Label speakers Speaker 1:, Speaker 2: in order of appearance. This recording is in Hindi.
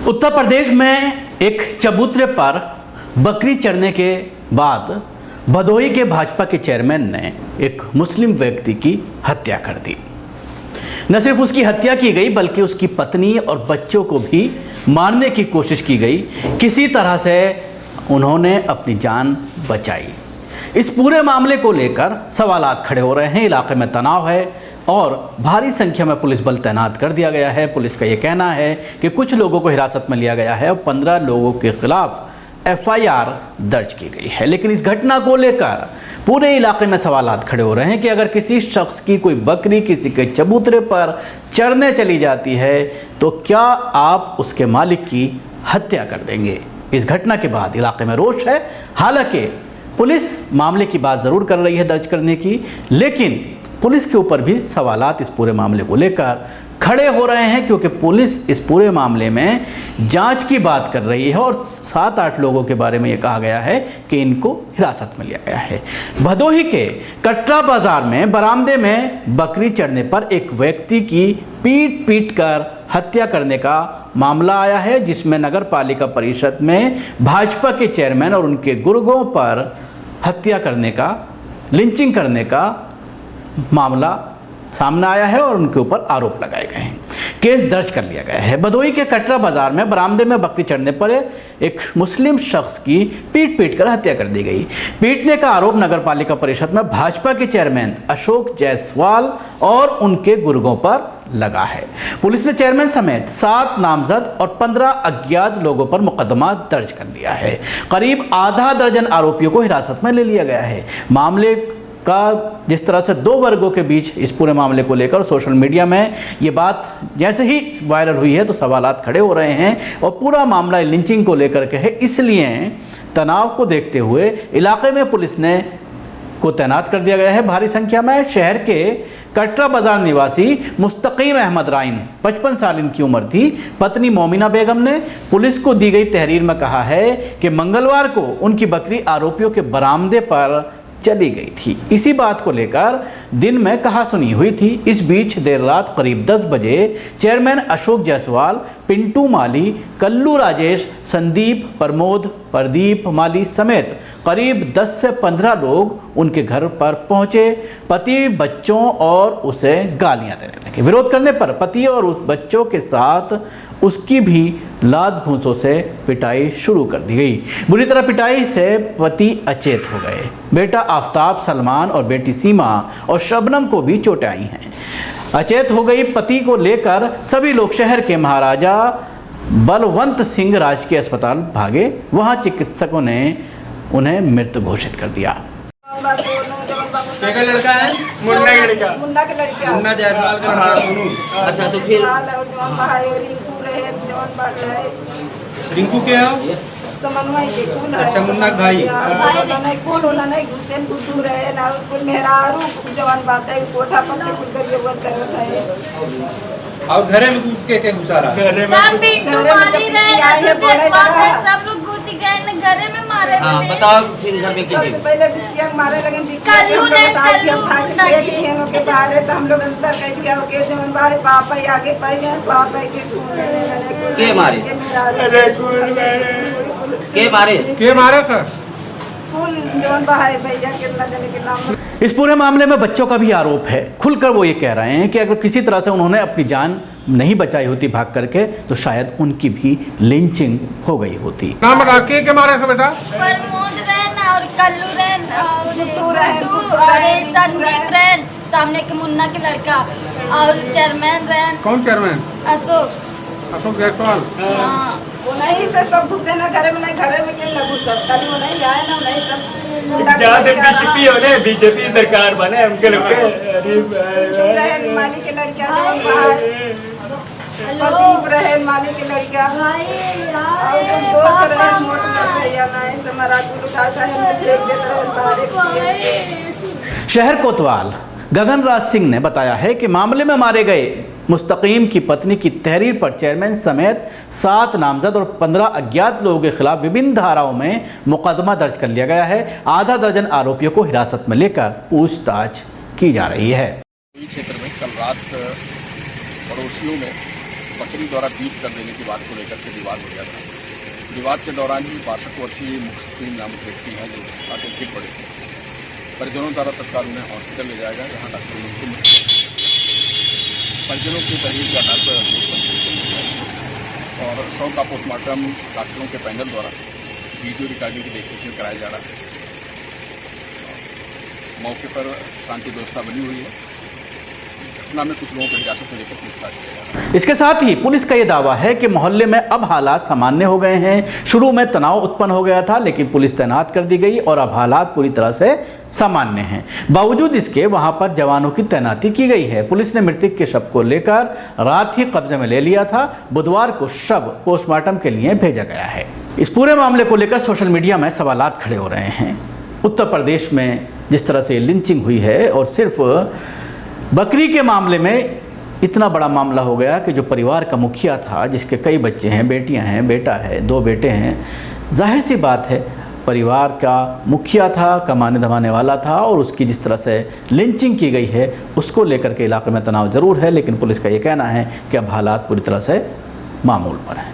Speaker 1: उत्तर प्रदेश में एक चबूतरे पर बकरी चढ़ने के बाद भदोही के भाजपा के चेयरमैन ने एक मुस्लिम व्यक्ति की हत्या कर दी। न सिर्फ उसकी हत्या की गई बल्कि उसकी पत्नी और बच्चों को भी मारने की कोशिश की गई। किसी तरह से उन्होंने अपनी जान बचाई। इस पूरे मामले को लेकर सवालात खड़े हो रहे हैं। इलाके में तनाव है और भारी संख्या में पुलिस बल तैनात कर दिया गया है। पुलिस का ये कहना है कि कुछ लोगों को हिरासत में लिया गया है और 15 लोगों के खिलाफ FIR दर्ज की गई है। लेकिन इस घटना को लेकर पूरे इलाके में सवालात खड़े हो रहे हैं कि अगर किसी शख्स की कोई बकरी किसी के चबूतरे पर चढ़ने चली जाती है तो क्या आप उसके मालिक की हत्या कर देंगे। इस घटना के बाद इलाके में रोष है। हालांकि पुलिस मामले की बात ज़रूर कर रही है दर्ज करने की, लेकिन पुलिस के ऊपर भी सवालात इस पूरे मामले को लेकर खड़े हो रहे हैं क्योंकि पुलिस इस पूरे मामले में जांच की बात कर रही है और 7-8 लोगों के बारे में ये कहा गया है कि इनको हिरासत में लिया गया है। भदोही के कटरा बाजार में बरामदे में बकरी चढ़ने पर एक व्यक्ति की पीट कर हत्या करने का मामला आया है, जिसमें नगर पालिका परिषद में भाजपा के चेयरमैन और उनके गुर्गों पर हत्या करने का, लिंचिंग करने का मामला सामने आया है और उनके ऊपर आरोप लगाए गए हैं। केस दर्ज कर लिया गया है। भदोही के कटरा बाजार में बरामदे में बकरी चढ़ने पर एक मुस्लिम शख्स की पीट कर हत्या कर दी गई। पीटने का आरोप नगर पालिका परिषद में भाजपा के चेयरमैन अशोक जायसवाल और उनके गुर्गों पर लगा है। पुलिस ने चेयरमैन समेत 7 नामजद और 15 अज्ञात लोगों पर मुकदमा दर्ज कर लिया है। करीब आधा दर्जन आरोपियों को हिरासत में ले लिया गया है। मामले का जिस तरह से 2 वर्गों के बीच इस पूरे मामले को लेकर सोशल मीडिया में ये बात जैसे ही वायरल हुई है तो सवालात खड़े हो रहे हैं और पूरा मामला लिंचिंग को लेकर के है। इसलिए तनाव को देखते हुए इलाके में पुलिस ने को तैनात कर दिया गया है। भारी संख्या में शहर के कटरा बाजार निवासी मुस्तकीम अहमद राइन 55 साल इनकी उम्र थी। पत्नी मोमिना बेगम ने पुलिस को दी गई तहरीर में कहा है कि मंगलवार को उनकी बकरी आरोपियों के बरामदे पर चली गई थी। इसी बात को लेकर दिन में कहासुनी हुई थी। इस बीच देर रात करीब 10 बजे चेयरमैन अशोक जायसवाल, पिंटू माली, कल्लू राजेश, संदीप, प्रमोद, प्रदीप माली समेत करीब 10 से 15 लोग उनके घर पर पहुंचे। पति, बच्चों और उसे गालियां देने लगे। विरोध करने पर पति और उस बच्चों के साथ उसकी भी लात घूंसों से पिटाई शुरू कर दी गई। बुरी तरह पिटाई से पति अचेत हो गए। बेटा आफ्ताब, सलमान और बेटी सीमा और शबनम को भी चोटें आई हैं। अचेत हो गई पति को लेकर सभी लोग शहर के महाराजा बलवंत सिंह राजकीय अस्पताल भागे। वहां चिकित्सकों ने उन्हें मृत घोषित कर दिया।
Speaker 2: क्या लड़का है? मुन्ना का लड़का।
Speaker 3: मुन्ना के लड़का।
Speaker 2: मुन्ना जायसवाल का लड़का सोनू।
Speaker 4: अच्छा तो फिर
Speaker 2: रिंकू के है?
Speaker 3: समन्वय के कौन है?
Speaker 2: अच्छा मुन्ना का भाई।
Speaker 3: नहीं कौन होला नहीं हुसैन कुतू रहे ना कुल मेहरारू जवान बात है कोठा पर से कुल करिए वो करत है।
Speaker 2: और घरे में के घुसा रहा?
Speaker 5: सब पिंटू वाली रहे सब लोग घुस गए न घरे में मारे।
Speaker 4: हाँ बताओ फिर घर में कितने
Speaker 3: पहले बिटिया मारे लगे
Speaker 5: कल्लू ने
Speaker 3: कल्लू के बाहर तो हम लोग अंदर कह दिया के जवान भाई पापा ही आगे पड़ गए। पापा
Speaker 4: के मारे? के मारे था?
Speaker 1: इस पूरे मामले में बच्चों का भी आरोप है। खुलकर वो ये कह रहे हैं कि अगर किसी तरह से उन्होंने अपनी जान नहीं बचाई होती भाग करके तो शायद उनकी भी लिंचिंग हो गई होती।
Speaker 2: नाम राखी के मारे थे बेटा?
Speaker 5: प्रमोद रैन और कल्लू रैन और संदीप रैन, सामने के मुन्ना के लड़का और चेयरमैन रैन।
Speaker 2: कौन चेयरमैन?
Speaker 5: अशोक
Speaker 2: जायसवाल।
Speaker 3: वो नहीं से सब घुसे ना घरे में, नहीं घरे में के लगू सब खाली वो नहीं आए ना नहीं सब
Speaker 6: ज्यादा बीजेपी होने बीजेपी सरकार बने उनके लोग
Speaker 3: रहे माली के लड़का प्रदीप रहे माली के लड़का और दोस्त रहे मोट भैया नहीं तो हमारा गुरु उठाता है देख देता है।
Speaker 1: शहर कोतवाल गगन राज सिंह ने बताया है कि मामले में मारे गए मुस्तकीम की पत्नी की तहरीर पर चेयरमैन समेत 7 नामजद और 15 अज्ञात लोगों के खिलाफ विभिन्न धाराओं में मुकदमा दर्ज कर लिया गया है। आधा दर्जन आरोपियों को हिरासत में लेकर पूछताछ की जा रही है।
Speaker 7: क्षेत्र में कल रात पड़ोसियों ने बकरी द्वारा बीट कर देने की बात को लेकर के विवाद हो गया था। विवाद के दौरान ही 62 वर्षीय मुख्तार नामक व्यक्ति हैं जो काफी गिर पड़े थे। परिजनों द्वारा तत्काल उन्हें हॉस्पिटल ले जाया गया, जहां डॉक्टरों ने उनको मृत घोषित किया। परिजनों की तहरीर के आधार पर और शव का पोस्टमार्टम डॉक्टरों के पैनल द्वारा वीडियो रिकॉर्डिंग की देखरेख में कराया जा रहा है। मौके पर शांति व्यवस्था बनी हुई है। घटना में कुछ लोगों को हिरासत में लेकर पूछताछ किया जा रहा है।
Speaker 1: इसके साथ ही पुलिस का ये दावा है कि मोहल्ले में अब हालात सामान्य हो गए हैं। शुरू में तनाव उत्पन्न हो गया था, लेकिन पुलिस तैनात कर दी गई और अब हालात पूरी तरह से सामान्य हैं। बावजूद इसके वहां पर जवानों की तैनाती की गई है। पुलिस ने मृतक के शव को लेकर रात ही कब्जे में ले लिया था। बुधवार को शव पोस्टमार्टम के लिए भेजा गया है। इस पूरे मामले को लेकर सोशल मीडिया में सवालात खड़े हो रहे हैं। उत्तर प्रदेश में जिस तरह से लिंचिंग हुई है और सिर्फ बकरी के मामले में इतना बड़ा मामला हो गया कि जो परिवार का मुखिया था, जिसके कई बच्चे हैं, बेटियां हैं, बेटा है, 2 बेटे हैं, जाहिर सी बात है परिवार का मुखिया था, कमाने धमाने वाला था और उसकी जिस तरह से लिंचिंग की गई है उसको लेकर के इलाके में तनाव ज़रूर है। लेकिन पुलिस का ये कहना है कि अब हालात पूरी तरह से मामूल पर हैं।